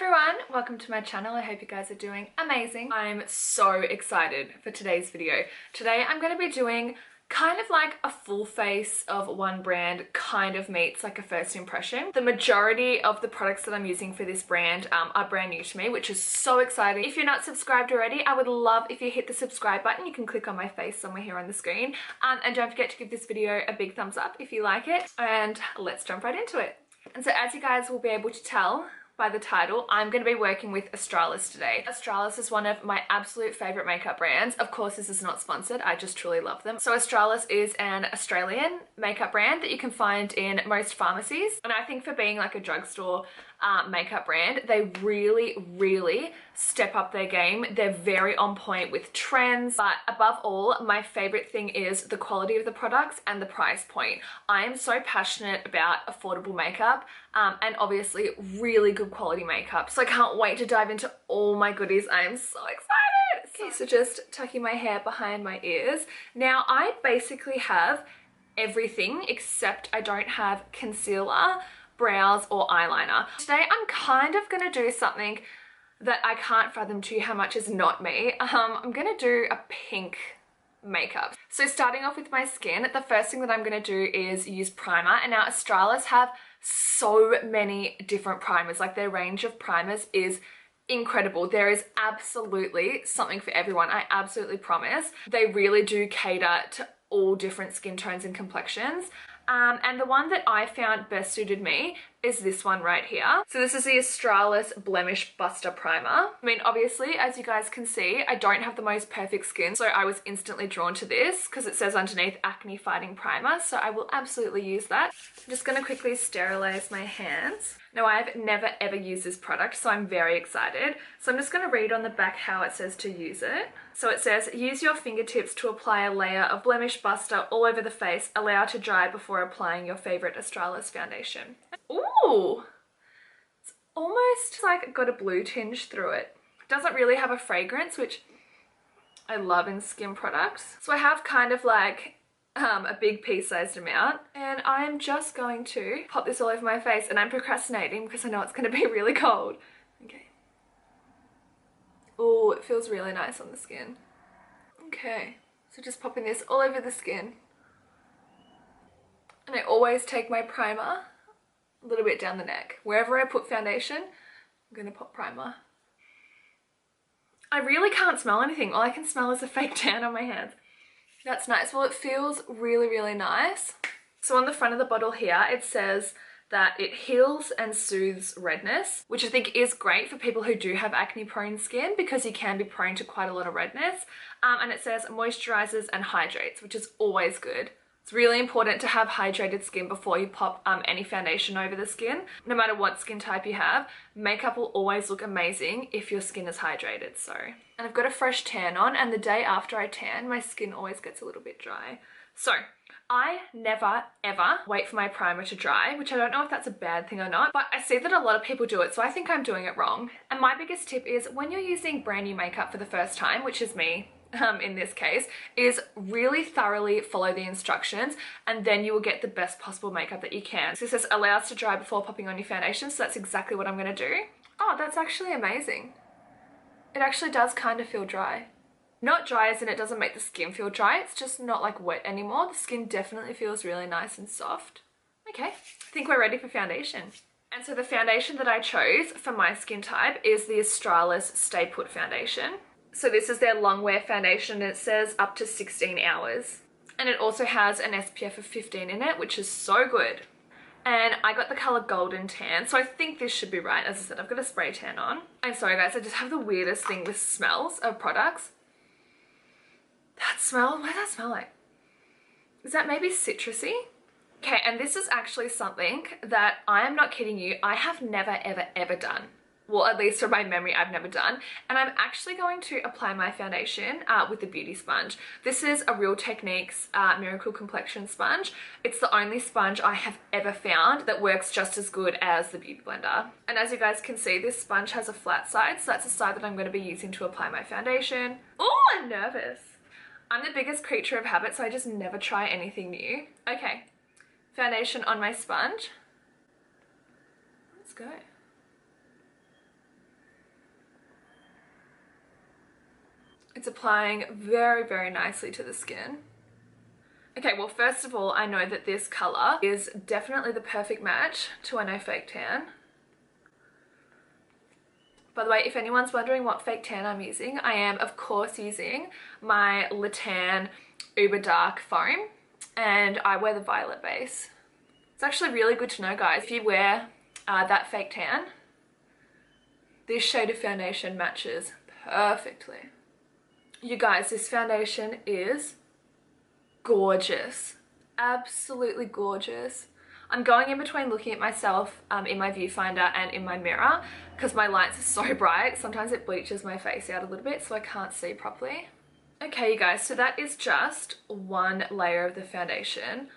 everyone, welcome to my channel. I hope you guys are doing amazing. I'm so excited for today's video. Today I'm going to be doing kind of like a full face of one brand kind of meets like a first impression. The majority of the products that I'm using for this brand are brand new to me, which is so exciting. If you're not subscribed already, I would love if you hit the subscribe button. You can click on my face somewhere here on the screen. And don't forget to give this video a big thumbs up if you like it. And let's jump right into it. And so as you guys will be able to tell by the title, I'm going to be working with Australis today. Australis is one of my absolute favorite makeup brands. Of course, this is not sponsored. I just truly love them. So Australis is an Australian makeup brand that you can find in most pharmacies. And I think for being like a drugstore makeup brand, they really step up their game. They're very on point with trends, but above all, my favorite thing is the quality of the products and the price point. I am so passionate about affordable makeup and obviously really good quality makeup, so I can't wait to dive into all my goodies. I am so excited. Okay, so just tucking my hair behind my ears. Now I basically have everything except I don't have concealer, brows or eyeliner. Today I'm kind of gonna do something that I can't fathom to you how much is not me. I'm gonna do a pink makeup. So starting off with my skin, the first thing that I'm gonna do is use primer. And now Australis have so many different primers. Like their range of primers is incredible. There is absolutely something for everyone. I absolutely promise. They really do cater to all different skin tones and complexions. And the one that I found best suited me is this one right here. So this is the Australis Blemish Buster Primer. I mean, obviously, as you guys can see, I don't have the most perfect skin, so I was instantly drawn to this because it says underneath acne fighting primer, so I will absolutely use that. I'm just gonna quickly sterilize my hands. Now, I've never ever used this product, so I'm very excited. So I'm just gonna read on the back how it says to use it. So it says, use your fingertips to apply a layer of Blemish Buster all over the face. Allow to dry before applying your favorite Australis foundation. Ooh, it's almost like got a blue tinge through it. Doesn't really have a fragrance, which I love in skin products. So I have kind of like a big pea-sized amount, and I'm just going to pop this all over my face, and I'm procrastinating because I know it's going to be really cold. Okay. Oh, it feels really nice on the skin. Okay, so just popping this all over the skin. And I always take my primer a little bit down the neck. Wherever I put foundation, I'm gonna put primer. I really can't smell anything. All I can smell is a fake tan on my hands. That's nice. Well, it feels really nice. So on the front of the bottle here, it says that it heals and soothes redness, which I think is great for people who do have acne prone skin because you can be prone to quite a lot of redness. And it says moisturizes and hydrates, which is always good. It's really important to have hydrated skin before you pop any foundation over the skin. No matter what skin type you have, makeup will always look amazing if your skin is hydrated. So, and I've got a fresh tan on, and the day after I tan, my skin always gets a little bit dry. So I never ever wait for my primer to dry, which I don't know if that's a bad thing or not, but I see that a lot of people do it, so I think I'm doing it wrong. And my biggest tip is when you're using brand new makeup for the first time, which is me, in this case, is really thoroughly follow the instructions, and then you will get the best possible makeup that you can. So it says allows to dry before popping on your foundation, so that's exactly what I'm going to do. Oh, that's actually amazing. It actually does kind of feel dry. Not dry as in it doesn't make the skin feel dry, it's just not like wet anymore. The skin definitely feels really nice and soft. Okay, I think we're ready for foundation. And so the foundation that I chose for my skin type is the Australis Stay Put Foundation. So this is their Longwear foundation, and it says up to 16 hours. And it also has an SPF of 15 in it, which is so good. And I got the color Golden Tan, so I think this should be right. As I said, I've got a spray tan on. I'm sorry guys, I just have the weirdest thing with smells of products. That smell, what does that smell like? Is that maybe citrusy? Okay, and this is actually something that I am not kidding you, I have never ever done. Well, at least from my memory, I've never done. And I'm actually going to apply my foundation with the beauty sponge. This is a Real Techniques Miracle Complexion sponge. It's the only sponge I have ever found that works just as good as the Beauty Blender. And as you guys can see, this sponge has a flat side, so that's the side that I'm going to be using to apply my foundation. Oh, I'm nervous. I'm the biggest creature of habit, so I just never try anything new. Okay, foundation on my sponge. Let's go. It's applying very, very nicely to the skin. Okay, well, first of all, I know that this color is definitely the perfect match to a no fake tan. By the way, if anyone's wondering what fake tan I'm using, I am, of course, using my Le Tan Uber Dark Foam, and I wear the violet base. It's actually really good to know, guys. If you wear that fake tan, this shade of foundation matches perfectly. You guys, this foundation is gorgeous. Absolutely gorgeous. I'm going in between looking at myself in my viewfinder and in my mirror because my lights are so bright. Sometimes it bleaches my face out a little bit so I can't see properly. Okay, you guys, so that is just one layer of the foundation.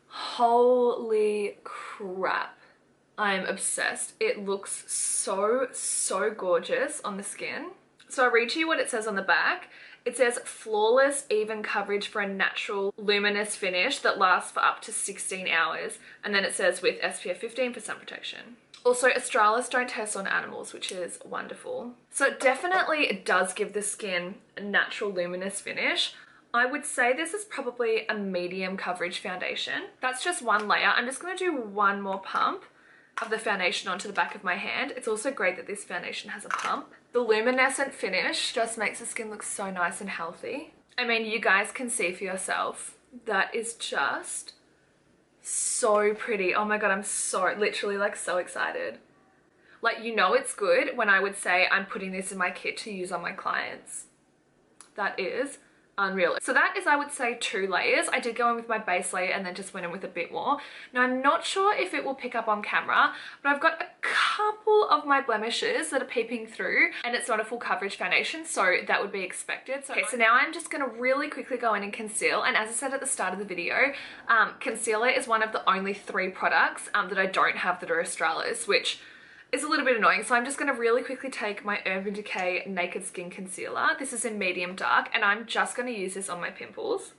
Holy crap. I'm obsessed. It looks so gorgeous on the skin. So I'll read to you what it says on the back. It says flawless, even coverage for a natural luminous finish that lasts for up to 16 hours. And then it says with SPF 15 for sun protection. Also, Australis don't test on animals, which is wonderful. So it definitely does give the skin a natural luminous finish. I would say this is probably a medium coverage foundation. That's just one layer. I'm just going to do one more pump of the foundation onto the back of my hand. It's also great that this foundation has a pump. The luminescent finish just makes the skin look so nice and healthy. I mean, you guys can see for yourself. That is just so pretty. Oh my god, I'm so literally like so excited. Like, you know it's good when I would say I'm putting this in my kit to use on my clients. That is unreal. So that is, I would say, 2 layers. I did go in with my base layer and then just went in with a bit more. Now, I'm not sure if it will pick up on camera, but I've got a couple of my blemishes that are peeping through, and it's not a full coverage foundation, so that would be expected. So, okay, so now I'm just going to really quickly go in and conceal. And as I said at the start of the video, concealer is one of the only 3 products that I don't have that are Australis, which is a little bit annoying. So I'm just going to really quickly take my Urban Decay Naked Skin Concealer. This is in medium dark, and I'm just going to use this on my pimples.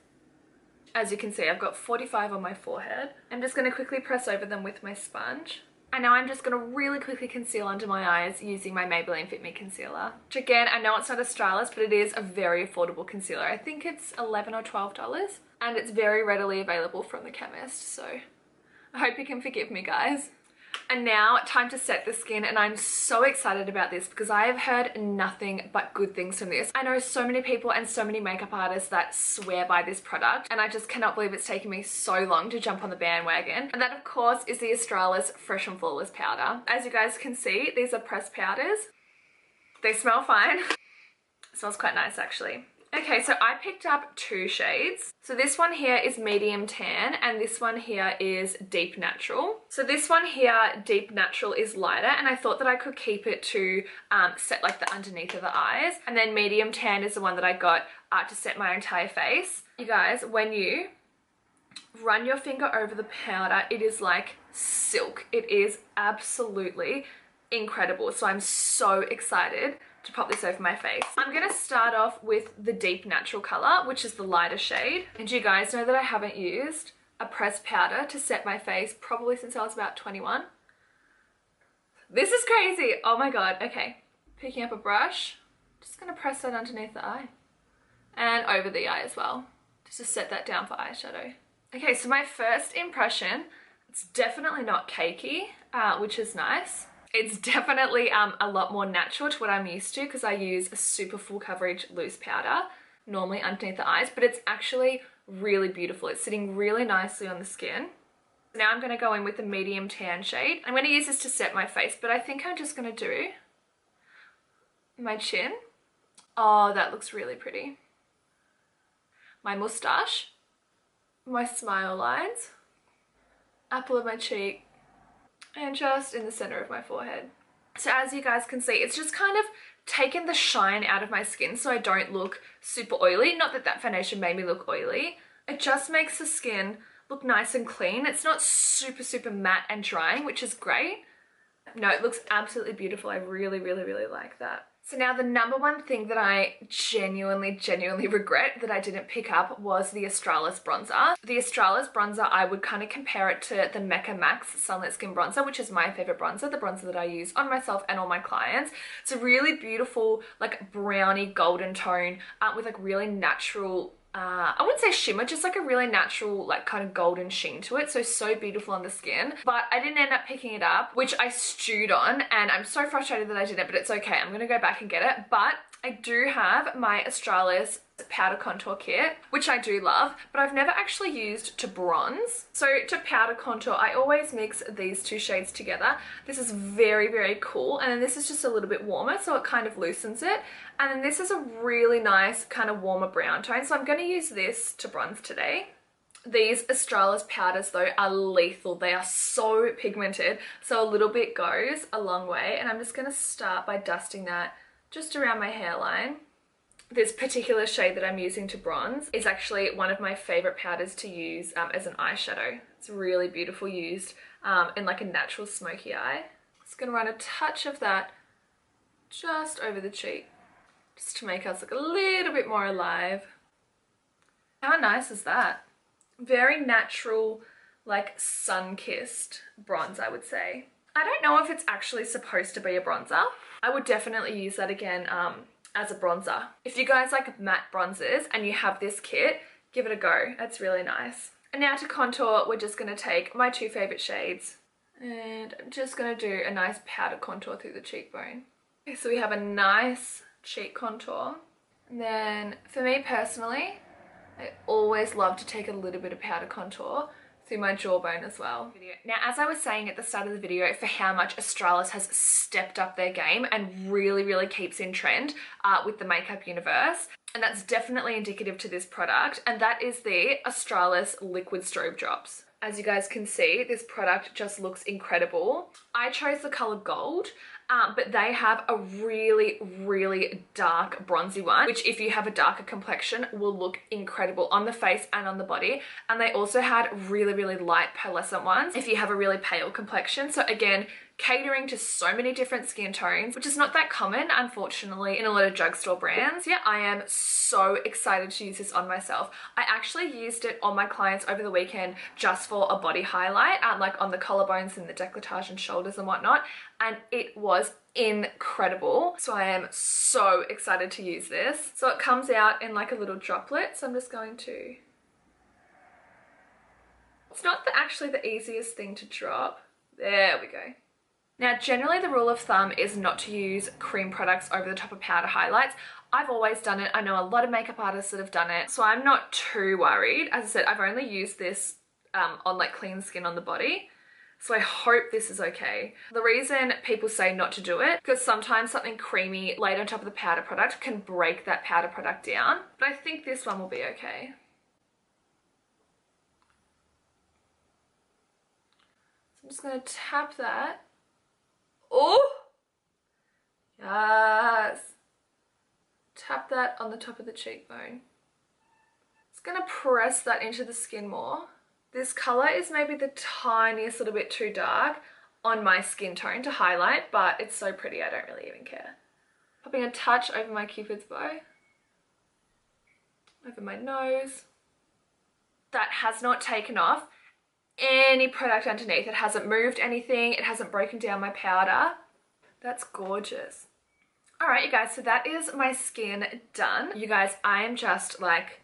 As you can see, I've got 45 on my forehead. I'm just going to quickly press over them with my sponge. And now I'm just going to really quickly conceal under my eyes using my Maybelline Fit Me Concealer. Which again, I know it's not Australis, but it is a very affordable concealer. I think it's $11 or $12. And it's very readily available from the chemist. So I hope you can forgive me, guys. And now, time to set the skin, and I'm so excited about this because I have heard nothing but good things from this. I know so many people and so many makeup artists that swear by this product, and I just cannot believe it's taken me so long to jump on the bandwagon. And that, of course, is the Australis Fresh and Flawless Powder. As you guys can see, these are pressed powders. They smell fine. It smells quite nice, actually. Okay, so I picked up 2 shades. So this one here is medium tan, and this one here is deep natural. So this one here, deep natural, is lighter, and I thought that I could keep it to set like the underneath of the eyes. And then medium tan is the one that I got to set my entire face. You guys, when you run your finger over the powder, it is like silk. It is absolutely incredible. So I'm so excited to pop this over my face. I'm gonna start off with the deep natural color, which is the lighter shade. And you guys know that I haven't used a pressed powder to set my face probably since I was about 21. This is crazy. Oh my god. Okay, picking up a brush, just gonna press that underneath the eye and over the eye as well, just to set that down for eyeshadow. Okay, so my first impression, it's definitely not cakey, which is nice. It's definitely a lot more natural to what I'm used to because I use a super full coverage loose powder normally underneath the eyes, but it's actually really beautiful. It's sitting really nicely on the skin. Now I'm going to go in with the medium tan shade. I'm going to use this to set my face, but I think I'm just going to do my chin. Oh, that looks really pretty. My moustache, my smile lines, apple of my cheek, and just in the center of my forehead. So as you guys can see, it's just kind of taken the shine out of my skin so I don't look super oily. Not that that foundation made me look oily. It just makes the skin look nice and clean. It's not super matte and drying, which is great. No, it looks absolutely beautiful. I really, really, really like that. So now the number one thing that I genuinely regret that I didn't pick up was the Australis bronzer. The Australis bronzer, I would kind of compare it to the Mecca Max Sunlit Skin Bronzer, which is my favorite bronzer, the bronzer that I use on myself and all my clients. It's a really beautiful, like browny golden tone with like really natural, I wouldn't say shimmer, just like a really natural, like kind of golden sheen to it. So beautiful on the skin. But I didn't end up picking it up, which I stewed on, and I'm so frustrated that I didn't, but it's okay. I'm gonna go back and get it. But I do have my Australis powder contour kit, which I do love, but I've never actually used to bronze. So to powder contour, I always mix these two shades together. This is very cool, and then this is just a little bit warmer, so it kind of loosens it. And then this is a really nice kind of warmer brown tone, so I'm going to use this to bronze today. These Australis powders though are lethal. They are so pigmented, so a little bit goes a long way, and I'm just going to start by dusting that just around my hairline. This particular shade that I'm using to bronze is actually one of my favorite powders to use as an eyeshadow. It's really beautiful, used in like a natural smoky eye. Just gonna run a touch of that just over the cheek, just to make us look a little bit more alive. How nice is that? Very natural, like sun-kissed bronze, I would say. I don't know if it's actually supposed to be a bronzer. I would definitely use that again as a bronzer. If you guys like matte bronzers and you have this kit, give it a go. It's really nice. And now to contour, we're just gonna take my two favorite shades, and I'm just gonna do a nice powder contour through the cheekbone. Okay, so we have a nice cheek contour. And then for me personally, I always love to take a little bit of powder contour through my jawbone as well. Now, as I was saying at the start of the video, for how much Australis has stepped up their game and really keeps in trend with the makeup universe, and that's definitely indicative to this product, and that is the Australis Liquid Strobe Drops. As you guys can see, this product just looks incredible. I chose the color gold, but they have a really dark bronzy one, which if you have a darker complexion will look incredible on the face and on the body. And they also had really light pearlescent ones if you have a really pale complexion. So again, catering to so many different skin tones, which is not that common, unfortunately, in a lot of drugstore brands. Yeah, I am so excited to use this on myself. I actually used it on my clients over the weekend just for a body highlight, like on the collarbones and the décolletage and shoulders and whatnot, and it was incredible. So I am so excited to use this. So it comes out in like a little droplet, so I'm just going to... It's not actually the easiest thing to drop. There we go. Now, generally the rule of thumb is not to use cream products over the top of powder highlights. I've always done it. I know a lot of makeup artists that have done it, so I'm not too worried. As I said, I've only used this on like clean skin on the body, so I hope this is okay. The reason people say not to do it, because sometimes something creamy laid on top of the powder product can break that powder product down, but I think this one will be okay. So I'm just going to tap that. Oh, yes. Tap that on the top of the cheekbone. Just gonna press that into the skin more. This color is maybe the tiniest little bit too dark on my skin tone to highlight, but it's so pretty I don't really even care. Popping a touch over my cupid's bow, over my nose. That has not taken off any product underneath. It hasn't moved anything. It hasn't broken down my powder. That's gorgeous. All right, you guys, so that is my skin done. You guys, I am just like,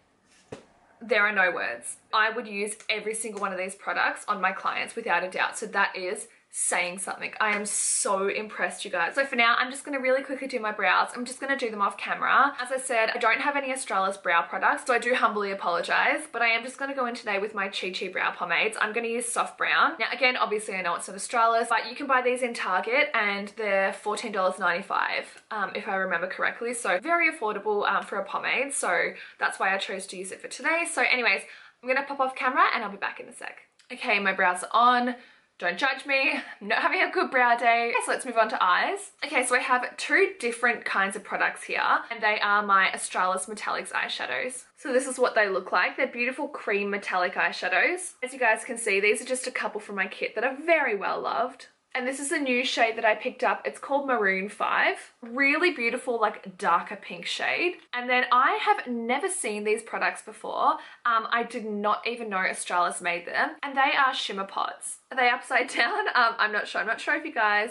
there are no words. I would use every single one of these products on my clients without a doubt. So that is saying something. I am so impressed, you guys. So for now, I'm just going to really quickly do my brows. I'm just going to do them off camera. As I said, I don't have any Australis brow products, so I do humbly apologize, but I am just going to go in today with my Chi Chi brow pomades. I'm going to use soft brown. Now, again, obviously I know it's not Australis, but you can buy these in Target and they're $14.95, if I remember correctly. So very affordable for a pomade. So that's why I chose to use it for today. So anyways, I'm going to pop off camera and I'll be back in a sec. Okay, my brows are on. Don't judge me, I'm not having a good brow day. Okay, so let's move on to eyes. Okay, so I have two different kinds of products here, and they are my Australis Metallix eyeshadows. So this is what they look like. They're beautiful cream metallic eyeshadows. As you guys can see, these are just a couple from my kit that are very well loved. And this is a new shade that I picked up. It's called Maroon 5. Really beautiful, like darker pink shade. And then I have never seen these products before. I did not even know Australis made them. And they are shimmer pots. Are they upside down? I'm not sure. I'm not sure if you guys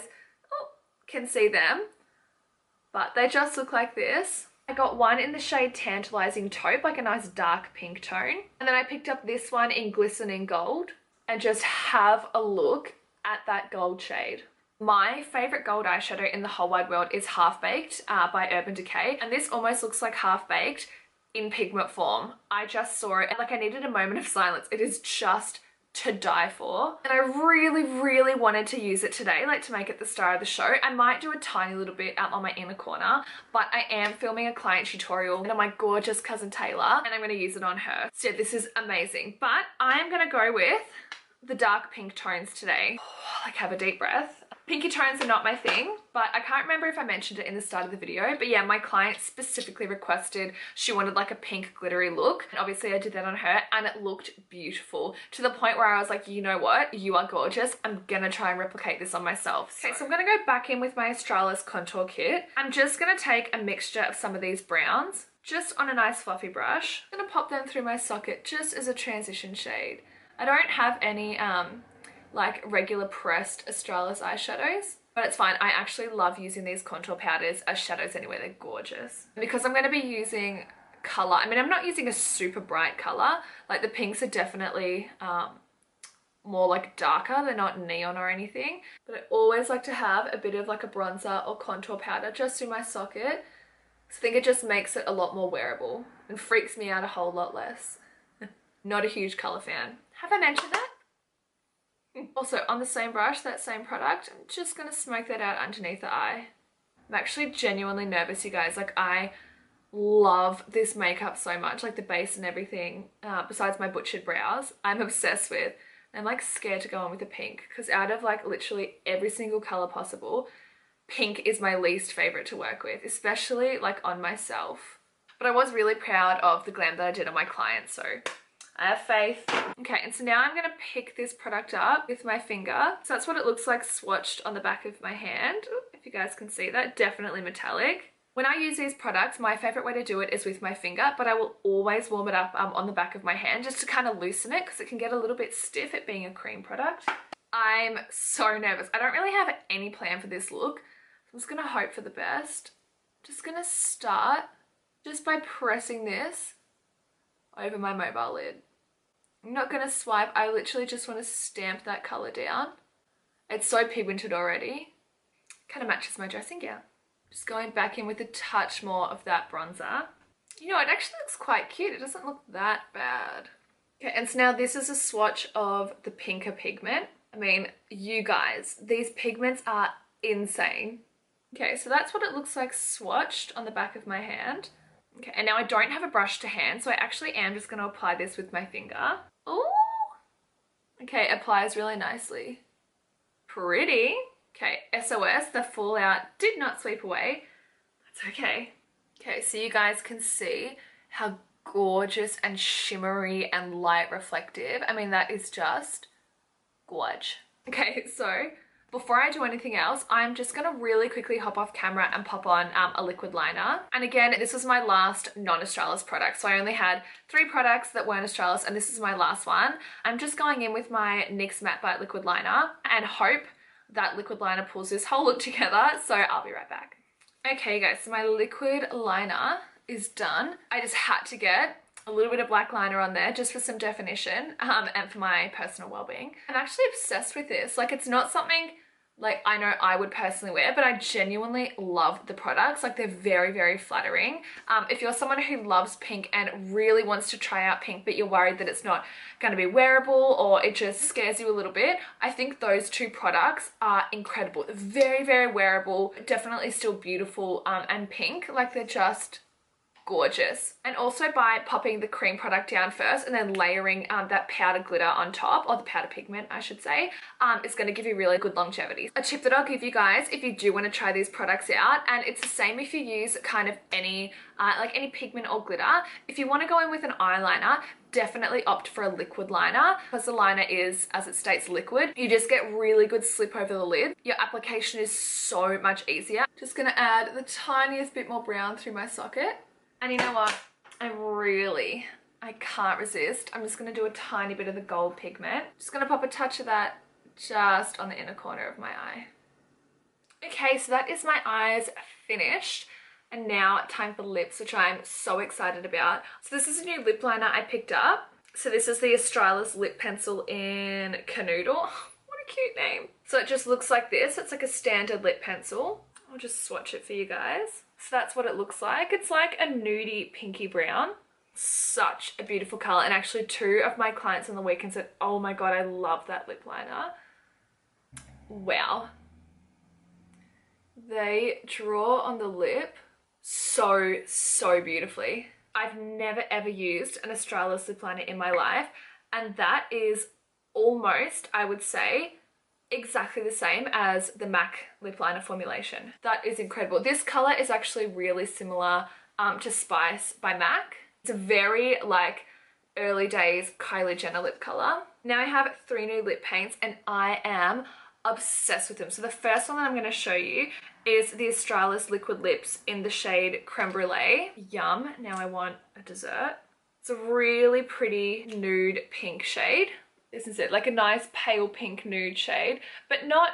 can see them. But they just look like this. I got one in the shade Tantalising Taupe, like a nice dark pink tone. And then I picked up this one in Glistening Gold. And just have a look at that gold shade. My favorite gold eyeshadow in the whole wide world is Half Baked by Urban Decay. And this almost looks like Half Baked in pigment form. I just saw it and like I needed a moment of silence. It is just to die for. And I really wanted to use it today, like to make it the star of the show. I might do a tiny little bit out on my inner corner, but I am filming a client tutorial on my gorgeous cousin Taylor and I'm going to use it on her. So yeah, this is amazing. But I am going to go with the dark pink tones today. Like have a deep breath. Pinky tones are not my thing, but I can't remember if I mentioned it in the start of the video, but yeah, my client specifically requested she wanted like a pink glittery look. And obviously I did that on her and it looked beautiful to the point where I was like, you know what? You are gorgeous. I'm gonna try and replicate this on myself. Okay, so I'm gonna go back in with my Australis contour kit. I'm just gonna take a mixture of some of these browns just on a nice fluffy brush. I'm gonna pop them through my socket just as a transition shade. I don't have any like regular pressed Australis eyeshadows, but it's fine. I actually love using these contour powders as shadows anyway. They're gorgeous. Because I'm going to be using color, I mean, I'm not using a super bright color. Like the pinks are definitely more like darker. They're not neon or anything, but I always like to have a bit of like a bronzer or contour powder just in my socket. So I think it just makes it a lot more wearable and freaks me out a whole lot less. Not a huge color fan. Have I mentioned that? Also, on the same brush, that same product, I'm just going to smoke that out underneath the eye. I'm actually genuinely nervous, you guys. Like, I love this makeup so much, like the base and everything, besides my butchered brows, I'm obsessed with. I'm like scared to go on with a pink because out of like literally every single color possible, pink is my least favorite to work with, especially like on myself. But I was really proud of the glam that I did on my client, so I have faith. Okay, and so now I'm going to pick this product up with my finger. So that's what it looks like swatched on the back of my hand. Ooh, if you guys can see that, definitely metallic. When I use these products, my favorite way to do it is with my finger, but I will always warm it up on the back of my hand just to kind of loosen it because it can get a little bit stiff it being a cream product. I'm so nervous. I don't really have any plan for this look. I'm just going to hope for the best. Just going to start just by pressing this over my mobile lid. I'm not going to swipe. I literally just want to stamp that colour down. It's so pigmented already. Kind of matches my dressing gown. Just going back in with a touch more of that bronzer. You know, it actually looks quite cute. It doesn't look that bad. Okay, and so now this is a swatch of the pinker pigment. I mean, you guys, these pigments are insane. Okay, so that's what it looks like swatched on the back of my hand. Okay, and now I don't have a brush to hand, so I actually am just going to apply this with my finger. Ooh! Okay, it applies really nicely. Pretty. Okay, SOS, the fallout did not sweep away. That's okay. Okay, so you guys can see how gorgeous and shimmery and light reflective. I mean, that is just gorge. Okay, so before I do anything else, I'm just going to really quickly hop off camera and pop on a liquid liner. And again, this was my last non-Australis product. So I only had 3 products that weren't Australis and this is my last one. I'm just going in with my NYX Matte Bite liquid liner and hope that liquid liner pulls this whole look together. So I'll be right back. Okay guys, so my liquid liner is done. I just had to get a little bit of black liner on there just for some definition and for my personal well-being. I'm actually obsessed with this. Like, it's not something like I know I would personally wear, but I genuinely love the products. Like, they're very flattering. If you're someone who loves pink and really wants to try out pink but you're worried that it's not going to be wearable or it just scares you a little bit, I think those 2 products are incredible. Very wearable, definitely still beautiful and pink. Like, they're just gorgeous. And also by popping the cream product down first and then layering that powder glitter on top, or the powder pigment I should say, it's going to give you really good longevity. A tip that I'll give you guys if you do want to try these products out, and it's the same if you use kind of any like any pigment or glitter, if you want to go in with an eyeliner, definitely opt for a liquid liner because the liner is, as it states, liquid. You just get really good slip over the lid. Your application is so much easier. Just gonna add the tiniest bit more brown through my socket. And you know what? I can't resist. I'm just gonna do a tiny bit of the gold pigment. Just gonna pop a touch of that just on the inner corner of my eye. Okay, so that is my eyes finished. And now time for lips, which I'm so excited about. So this is a new lip liner I picked up. So this is the Australis lip pencil in Canoodle. What a cute name. So it just looks like this. It's like a standard lip pencil. I'll just swatch it for you guys. So that's what it looks like. It's like a nudie pinky brown. Such a beautiful color. And actually 2 of my clients on the weekend said, oh my God, I love that lip liner. Wow. They draw on the lip so beautifully. I've never ever used an Australis lip liner in my life, and that is almost, I would say, exactly the same as the MAC lip liner formulation. That is incredible. This color is actually really similar to Spice by MAC. It's a very like early days Kylie Jenner lip color. Now I have 3 new lip paints and I am obsessed with them. So the first one that I'm going to show you is the Australis Liquid Lips in the shade Creme Brulee. Yum. Now I want a dessert. It's a really pretty nude pink shade. This is it, like a nice pale pink nude shade, but not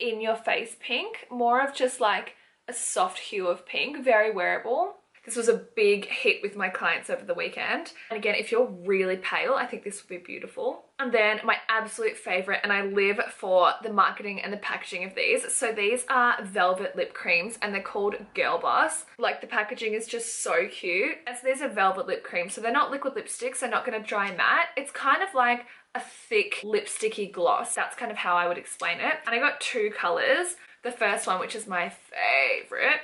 in your face pink, more of just like a soft hue of pink, very wearable. This was a big hit with my clients over the weekend. And again, if you're really pale, I think this would be beautiful. And then my absolute favorite, and I live for the marketing and the packaging of these. So these are velvet lip creams and they're called Girl Boss. Like the packaging is just so cute. And so these are velvet lip creams. So they're not liquid lipsticks. They're not going to dry matte. It's kind of like a thick lipsticky gloss. That's kind of how I would explain it. And I got 2 colors. The first one, which is my favorite,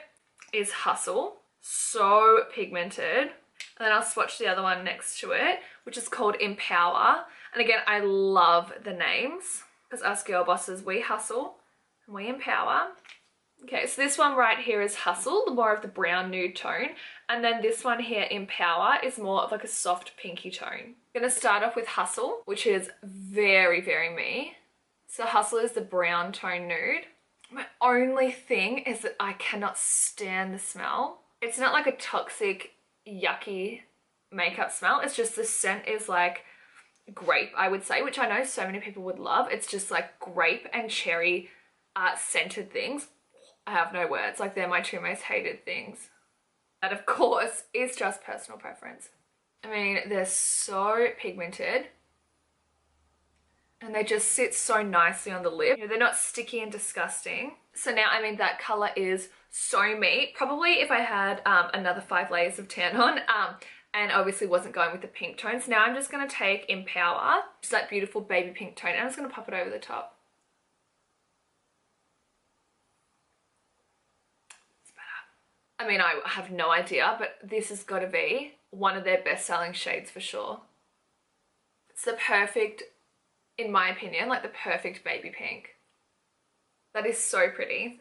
is Hustle. So pigmented. And then I'll swatch the other one next to it, which is called Empower. And again, I love the names because us girl bosses, we hustle and we empower. Okay, so this one right here is Hustle, the more of the brown nude tone. And then this one here, Empower, is more of like a soft pinky tone. I'm gonna start off with Hustle, which is very me. So Hustle is the brown tone nude. My only thing is that I cannot stand the smell. It's not like a toxic, yucky makeup smell. It's just the scent is like grape, I would say, which I know so many people would love. It's just like grape and cherry scented things. I have no words. Like they're my 2 most hated things. That of course is just personal preference. I mean, they're so pigmented and they just sit so nicely on the lip. You know, they're not sticky and disgusting. So now, I mean, that color is so me. Probably if I had another 5 layers of tan on and obviously wasn't going with the pink tones. Now I'm just going to take Empower, which is that beautiful baby pink tone, and I'm just going to pop it over the top. It's better. I mean, I have no idea, but this has got to be one of their best-selling shades for sure. It's the perfect, in my opinion, like the perfect baby pink. That is so pretty.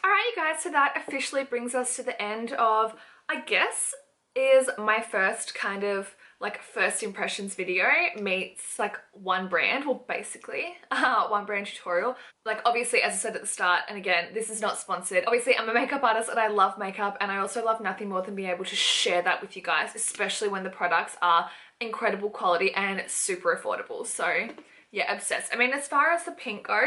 Alright you guys, so that officially brings us to the end of, I guess, is my first kind of like first impressions video meets like one brand, well basically one brand tutorial. Like obviously, as I said at the start, and again, this is not sponsored, obviously I'm a makeup artist and I love makeup, and I also love nothing more than being able to share that with you guys, especially when the products are incredible quality and super affordable. So yeah, obsessed. I mean, as far as the pink goes,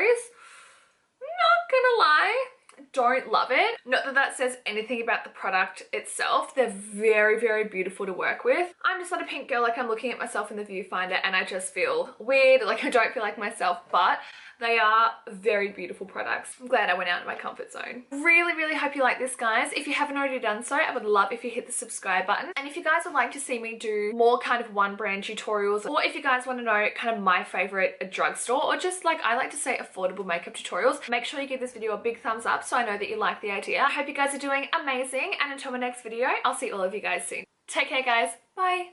not gonna lie, don't love it. Not that that says anything about the product itself. They're very beautiful to work with. I'm just not a pink girl. Like I'm looking at myself in the viewfinder and I just feel weird. Like I don't feel like myself, but they are very beautiful products. I'm glad I went out of my comfort zone. Really hope you like this, guys. If you haven't already done so, I would love if you hit the subscribe button. And if you guys would like to see me do more kind of one brand tutorials, or if you guys want to know kind of my favorite drugstore, or just like I like to say affordable makeup tutorials, make sure you give this video a big thumbs up so I know that you like the idea. I hope you guys are doing amazing, and until my next video, I'll see all of you guys soon. Take care, guys. Bye.